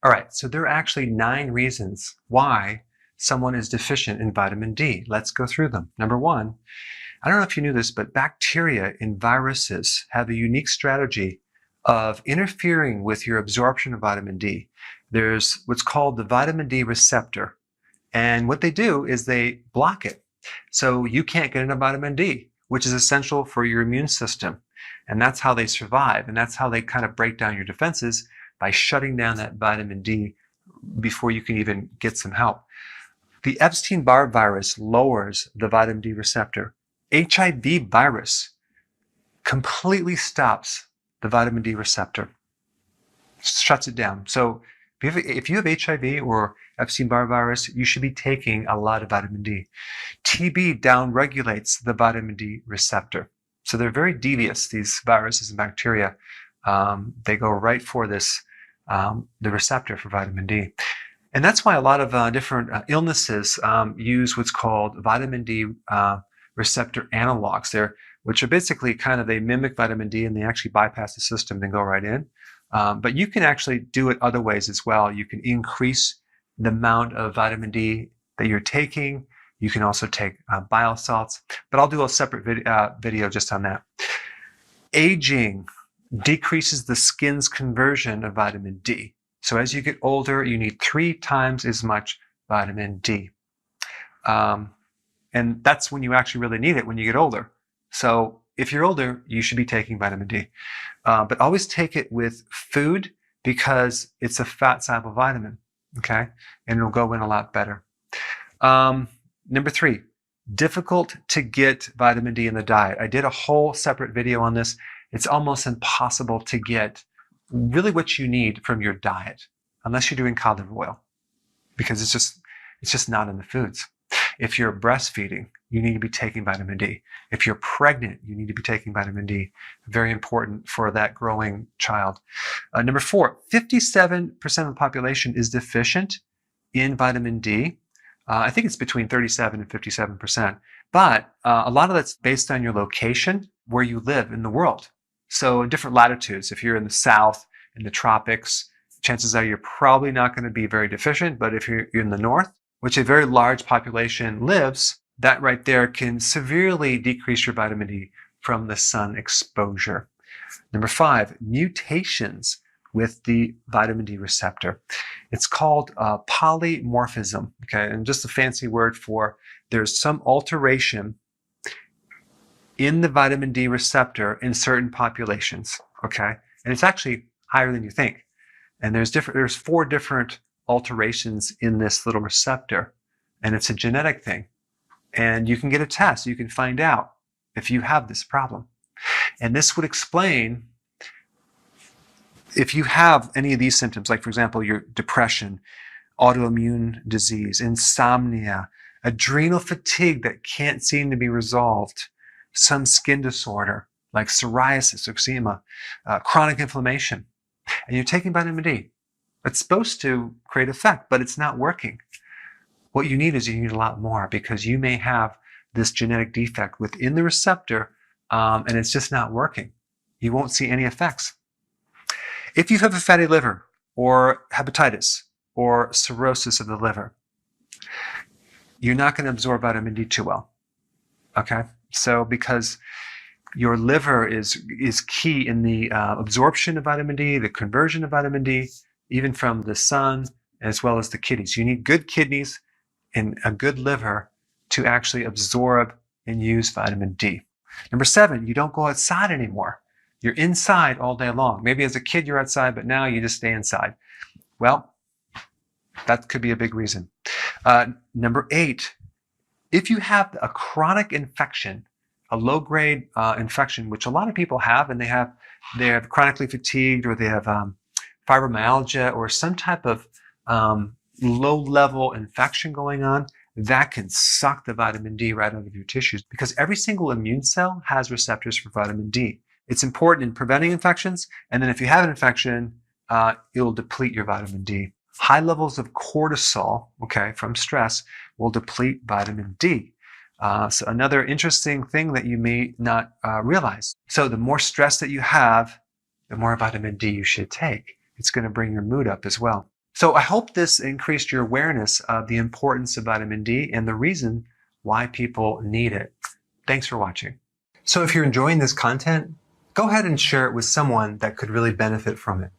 All right, so there are actually 9 reasons why someone is deficient in vitamin D. Let's go through them. Number 1, I don't know if you knew this, but bacteria and viruses have a unique strategy of interfering with your absorption of vitamin D. There's what's called the vitamin D receptor. And what they do is they block it. So you can't get enough vitamin D, which is essential for your immune system. And that's how they survive. And that's how they kind of break down your defenses, by shutting down that vitamin D before you can even get some help. The Epstein-Barr virus lowers the vitamin D receptor. HIV virus completely stops the vitamin D receptor, shuts it down. So if you have HIV or Epstein-Barr virus, you should be taking a lot of vitamin D. TB downregulates the vitamin D receptor. So they're very devious, these viruses and bacteria. They go right for this, the receptor for vitamin D. And that's why a lot of different illnesses use what's called vitamin D receptor analogs, which are basically they mimic vitamin D and they actually bypass the system and go right in. But you can actually do it other ways as well. You can increase the amount of vitamin D that you're taking. You can also take bile salts, but I'll do a separate video just on that. Aging decreases the skin's conversion of vitamin D. So as you get older, you need 3 times as much vitamin D. And that's when you actually really need it, when you get older. So if you're older, you should be taking vitamin D. But always take it with food because it's a fat-soluble vitamin, okay? And it'll go in a lot better. Number 3, difficult to get vitamin D in the diet. I did a whole separate video on this. It's almost impossible to get really what you need from your diet, unless you're doing cod liver oil, because it's just not in the foods. If you're breastfeeding, you need to be taking vitamin D. If you're pregnant, you need to be taking vitamin D. Very important for that growing child. Number 4, 57% of the population is deficient in vitamin D. I think it's between 37 and 57%. But a lot of that's based on your location, where you live in the world. So in different latitudes, if you're in the south, in the tropics, chances are you're probably not going to be very deficient. But if you're in the north, which a very large population lives, that right there can severely decrease your vitamin D from the sun exposure. Number 5, mutations with the vitamin D receptor. It's called polymorphism, okay? And just a fancy word for there's some alteration in the vitamin D receptor in certain populations, okay? And it's actually higher than you think. And there's 4 different alterations in this little receptor, and it's a genetic thing. And you can get a test. You can find out if you have this problem. And this would explain if you have any of these symptoms, like for example, your depression, autoimmune disease, insomnia, adrenal fatigue that can't seem to be resolved, some skin disorder like psoriasis, eczema, chronic inflammation, and you're taking vitamin D. It's supposed to create effect, but it's not working. What you need a lot more, because you may have this genetic defect within the receptor, and it's just not working. You won't see any effects. If you have a fatty liver or hepatitis or cirrhosis of the liver, you're not going to absorb vitamin D too well, okay? So because your liver is key in the absorption of vitamin D, the conversion of vitamin D, even from the sun, as well as the kidneys. You need good kidneys and a good liver to actually absorb and use vitamin D. Number 7, you don't go outside anymore. You're inside all day long. Maybe as a kid you're outside, but now you just stay inside. Well, that could be a big reason. Number 8, if you have a chronic infection, a low-grade infection, which a lot of people have, and they have chronically fatigued, or they have fibromyalgia, or some type of low-level infection going on, that can suck the vitamin D right out of your tissues, because every single immune cell has receptors for vitamin D. It's important in preventing infections, and then if you have an infection, it'll deplete your vitamin D. High levels of cortisol, okay, from stress will deplete vitamin D. So another interesting thing that you may not realize. So the more stress that you have, the more vitamin D you should take. It's going to bring your mood up as well. So I hope this increased your awareness of the importance of vitamin D and the reason why people need it. Thanks for watching. So if you're enjoying this content, go ahead and share it with someone that could really benefit from it.